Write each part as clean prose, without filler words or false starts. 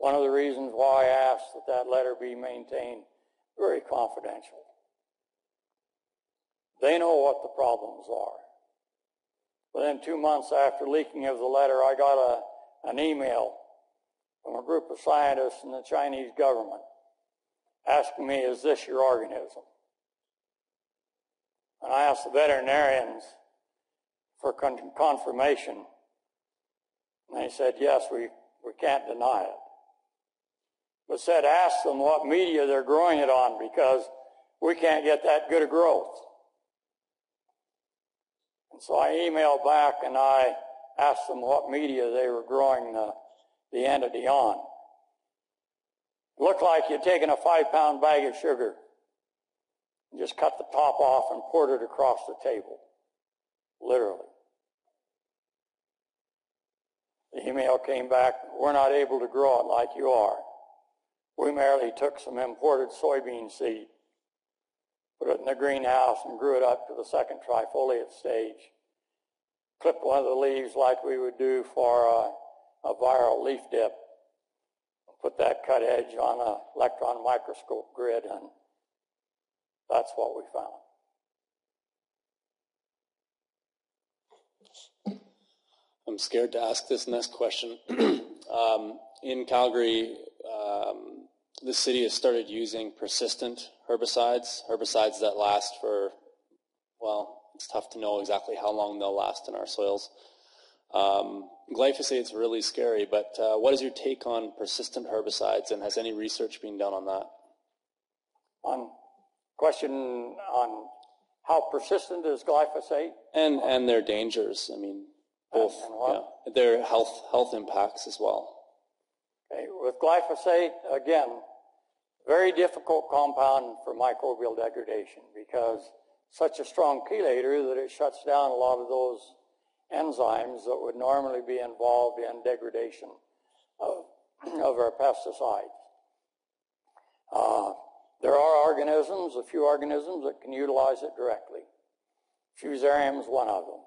one of the reasons why I asked that that letter be maintained very confidential. They know what the problems are. Within 2 months after leaking of the letter, I got an email from a group of scientists in the Chinese government asking me, is this your organism? And I asked the veterinarians for confirmation, and they said, yes, we can't deny it. But said, ask them what media they're growing it on, because we can't get that good a growth. And so I emailed back and I asked them what media they were growing the entity on. It looked like you'd taken a 5-pound bag of sugar and just cut the top off and poured it across the table. Literally. The email came back, we're not able to grow it like you are. We merely took some imported soybean seed, put it in the greenhouse and grew it up to the second trifoliate stage. Clipped one of the leaves like we would do for a viral leaf dip. Put that cut edge on an electron microscope grid, and that's what we found. I'm scared to ask this next question. In Calgary, the city has started using persistent herbicides that last for, well, it's tough to know exactly how long they'll last in our soils. Glyphosate's really scary, but what is your take on persistent herbicides, and has any research been done on that? On question on how persistent is glyphosate? And their dangers, I mean, both, yeah, their health impacts as well. Okay, with glyphosate, again, very difficult compound for microbial degradation, because such a strong chelator that it shuts down a lot of those enzymes that would normally be involved in degradation of our pesticides. There are organisms, a few organisms that can utilize it directly. Fusarium is one of them.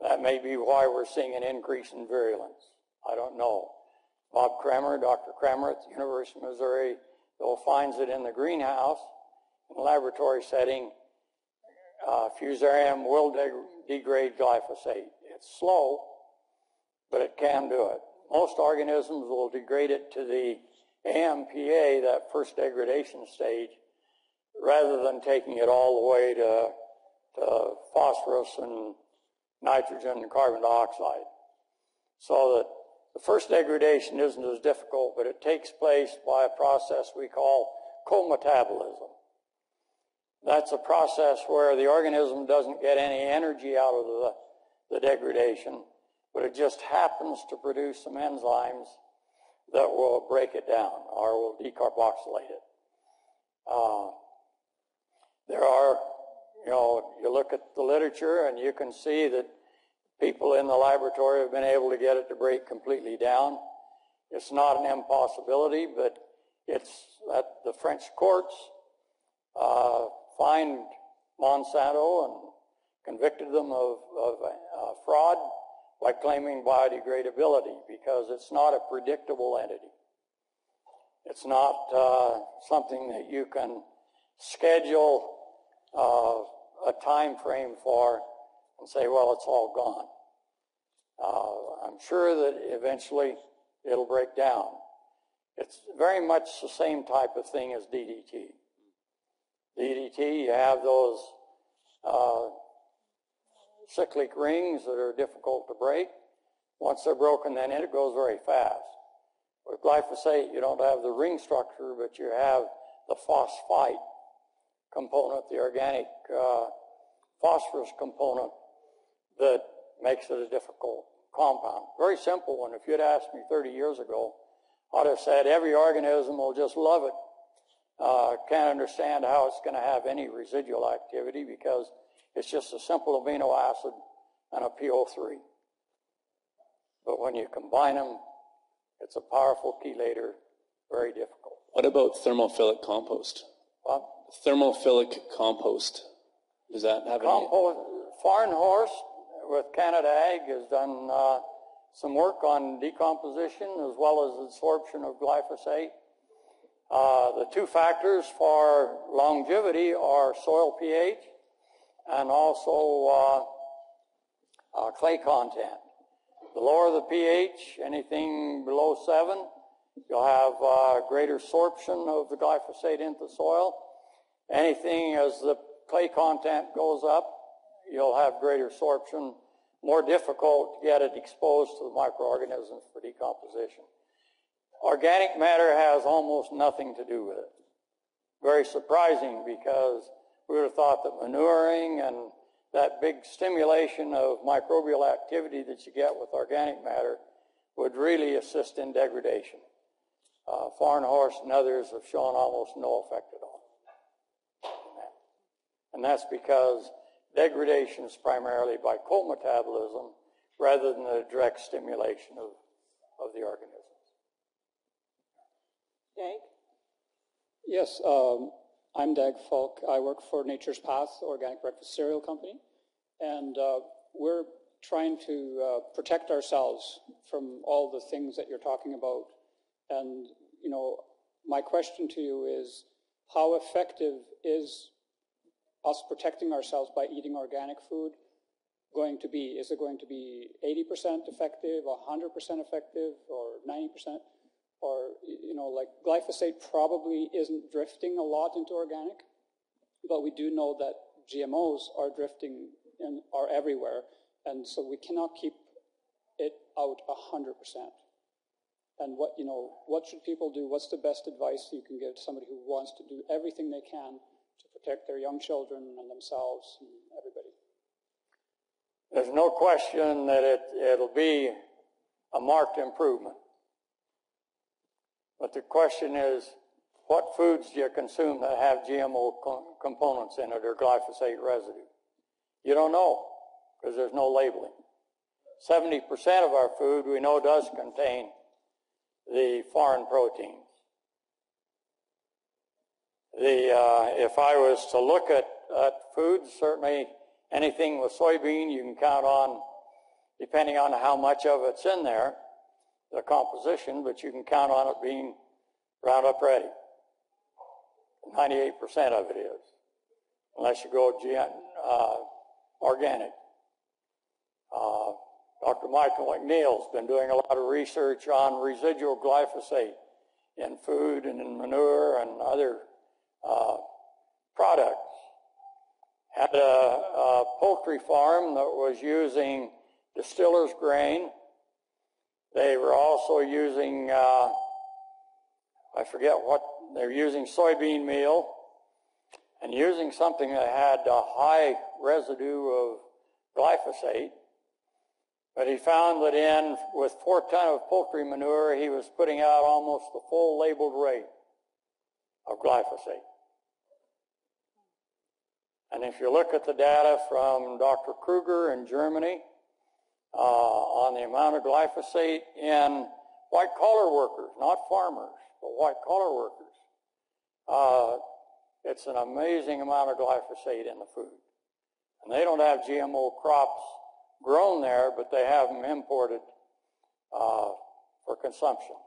That may be why we're seeing an increase in virulence. I don't know. Bob Kremer, Dr. Kremer at the University of Missouri, though finds it in the greenhouse, in a laboratory setting, Fusarium will degrade glyphosate. It's slow, but it can do it. Most organisms will degrade it to the AMPA, that first degradation stage, rather than taking it all the way to phosphorus and nitrogen and carbon dioxide. So that the first degradation isn't as difficult, but it takes place by a process we call co-metabolism. That's a process where the organism doesn't get any energy out of the degradation, but it just happens to produce some enzymes that will break it down or will decarboxylate it. There are, you look at the literature and you can see that people in the laboratory have been able to get it to break completely down. It's not an impossibility, but it's that the French courts fined Monsanto and convicted them of fraud by claiming biodegradability, because it's not a predictable entity. It's not something that you can schedule a time frame for and say, well, it's all gone. I'm sure that eventually it'll break down. It's very much the same type of thing as DDT. DDT, you have those cyclic rings that are difficult to break. Once they're broken, then it goes very fast. With glyphosate, you don't have the ring structure, but you have the phosphite component, the organic phosphorus component that makes it a difficult compound. Very simple one. If you'd asked me 30 years ago, I'd have said every organism will just love it. Can't understand how it's going to have any residual activity, because it's just a simple amino acid and a PO3. But when you combine them, it's a powerful chelator, very difficult. What about thermophilic compost? What? Thermophilic compost. Does that have compost? Farnhorst with Canada Ag has done some work on decomposition as well as absorption of glyphosate. The two factors for longevity are soil pH and also clay content. The lower the pH, anything below 7, you'll have greater absorption of the glyphosate into soil. Anything as the clay content goes up, you'll have greater absorption, more difficult to get it exposed to the microorganisms for decomposition. Organic matter has almost nothing to do with it. Very surprising, because we would have thought that manuring and that big stimulation of microbial activity that you get with organic matter would really assist in degradation. Farnhorst and others have shown almost no effect at all. And that's because degradation is primarily by co-metabolism rather than the direct stimulation of the organisms. Dag? Yes, I'm Dag Falk. I work for Nature's Path, organic breakfast cereal company, and we're trying to protect ourselves from all the things that you're talking about. And, you know, my question to you is, how effective is us protecting ourselves by eating organic food going to be? Is it going to be 80% effective, 100% effective, or 90%? Or, you know, like glyphosate probably isn't drifting a lot into organic, but we do know that GMOs are drifting and are everywhere, and so we cannot keep it out 100%. And what should people do? What's the best advice you can give to somebody who wants to do everything they can to protect their young children and themselves and everybody? There's no question that it'll be a marked improvement. But the question is, what foods do you consume that have GMO components in it or glyphosate residue? You don't know, because there's no labeling. 70% of our food we know does contain the foreign proteins. If I was to look at foods, certainly anything with soybean you can count on, depending on how much of it's in there, the composition, but you can count on it being Roundup ready. 98% of it is, unless you go organic. Dr. Michael McNeil's been doing a lot of research on residual glyphosate in food and in manure and other products. Had a poultry farm that was using distiller's grain. They were also using, I forget what, they're using soybean meal and using something that had a high residue of glyphosate. But he found that with 4 tons of poultry manure, he was putting out almost the full labeled rate of glyphosate. And if you look at the data from Dr. Kruger in Germany on the amount of glyphosate in white-collar workers, not farmers, but white-collar workers, it's an amazing amount of glyphosate in the food. And they don't have GMO crops grown there, but they have them imported for consumption.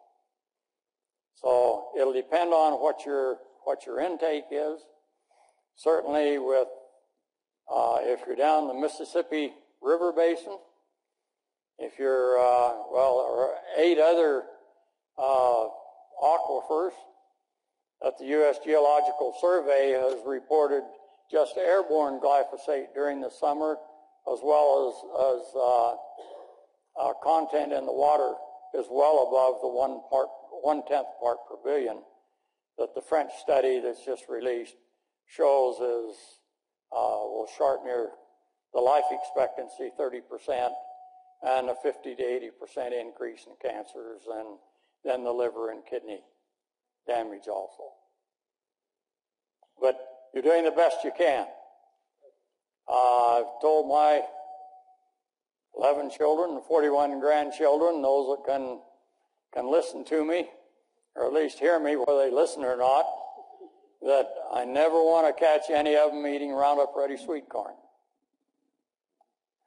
So it'll depend on what your intake is. Certainly with, if you're down the Mississippi River Basin, if you're, or 8 other aquifers that the U.S. Geological Survey has reported just airborne glyphosate during the summer, as well as content in the water is well above the 1/10 part per billion that the French study that's just released shows will shorten the life expectancy 30% and a 50 to 80% increase in cancers and then the liver and kidney damage also. But you're doing the best you can. I've told my 11 children and 41 grandchildren, those that can listen to me, or at least hear me whether they listen or not, that I never want to catch any of them eating Roundup Ready sweet corn.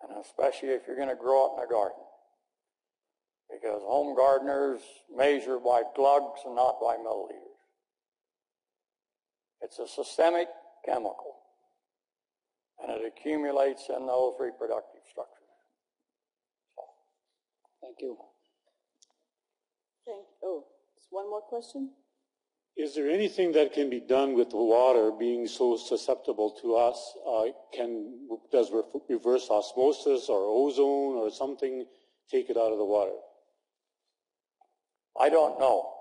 And especially if you're going to grow it in a garden. because home gardeners measure by glugs and not by milliliters. It's a systemic chemical, and it accumulates in those reproductive structures. Thank you. Just one more question. Is there anything that can be done with the water being so susceptible to us? Does reverse osmosis or ozone or something take it out of the water? I don't know.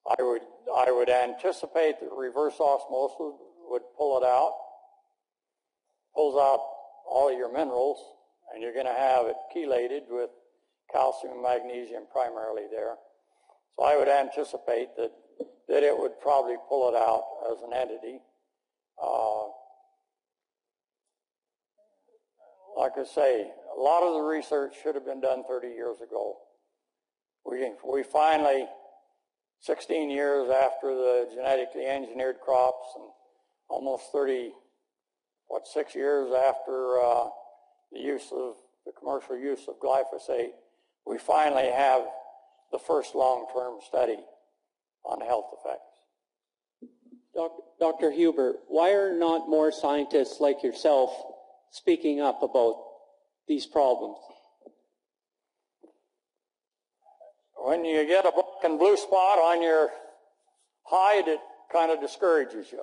I would anticipate that reverse osmosis would pull it out, pulls out all of your minerals, and you're going to have it chelated with calcium and magnesium primarily there. So I would anticipate that it would probably pull it out as an entity. Like I say, a lot of the research should have been done 30 years ago. We finally, 16 years after the genetically engineered crops and almost 6 years after the commercial use of glyphosate, we finally have the first long-term study on health effects. Dr. Huber, why are not more scientists like yourself speaking up about these problems? When you get a black and blue spot on your hide, it kind of discourages you.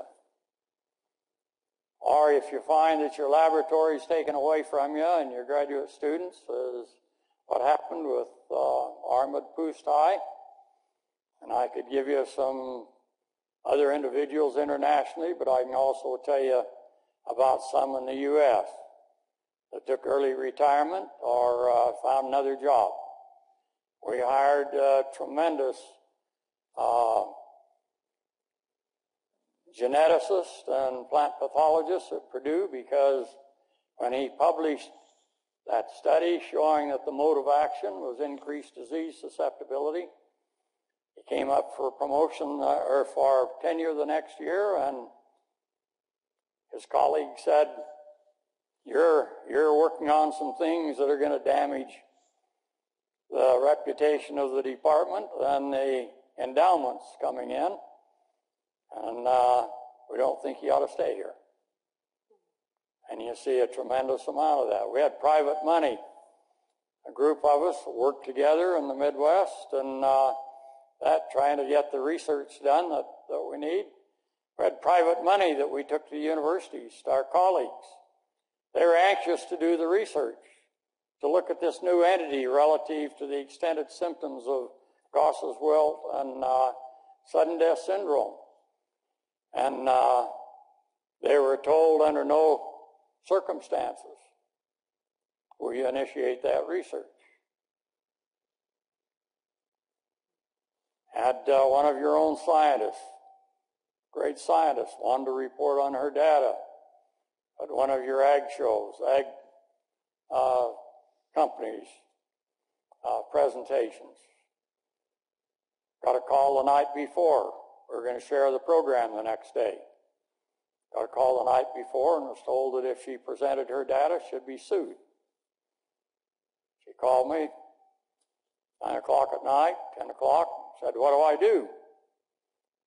Or if you find that your laboratory is taken away from you and your graduate students, as what happened with Ahmed Pustai, and I could give you some other individuals internationally, but I can also tell you about some in the U.S. that took early retirement or found another job. We hired a tremendous geneticist and plant pathologist at Purdue, because when he published that study showing that the mode of action was increased disease susceptibility, he came up for promotion or for tenure the next year, and his colleague said, you're working on some things that are going to damage the reputation of the department and the endowments coming in, and we don't think you ought to stay here. And you see a tremendous amount of that. We had private money. A group of us worked together in the Midwest and trying to get the research done that we need. We had private money that we took to the universities, to our colleagues. They were anxious to do the research, to look at this new entity relative to the extended symptoms of Goss's wilt and sudden death syndrome. And they were told under no circumstances will you initiate that research. Had one of your own scientists, great scientist, wanted to report on her data at one of your ag shows, ag companies, presentations. Got a call the night before. We were going to share the program the next day. Got a call the night before and was told that if she presented her data, she'd be sued. She called me 9 o'clock at night, 10 o'clock, said, what do I do?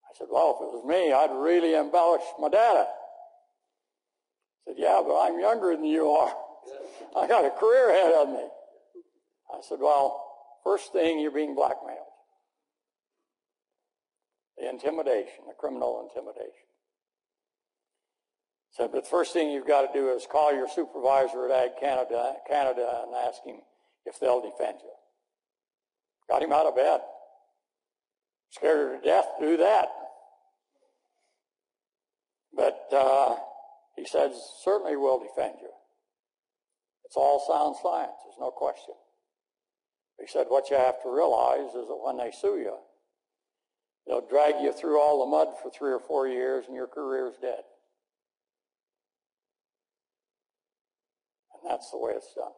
I said, well, if it was me, I'd really embellish my data. He said, yeah, but I'm younger than you are. I got a career ahead of me. I said, well, first thing, you're being blackmailed. The intimidation, the criminal intimidation. Said, but the first thing you've got to do is call your supervisor at Ag Canada and ask him if they'll defend you. Got him out of bed. Scared her to death to do that. But he said, certainly we'll defend you. It's all sound science, there's no question. He said, what you have to realize is that when they sue you, they'll drag you through all the mud for 3 or 4 years and your career's dead. And that's the way it's done.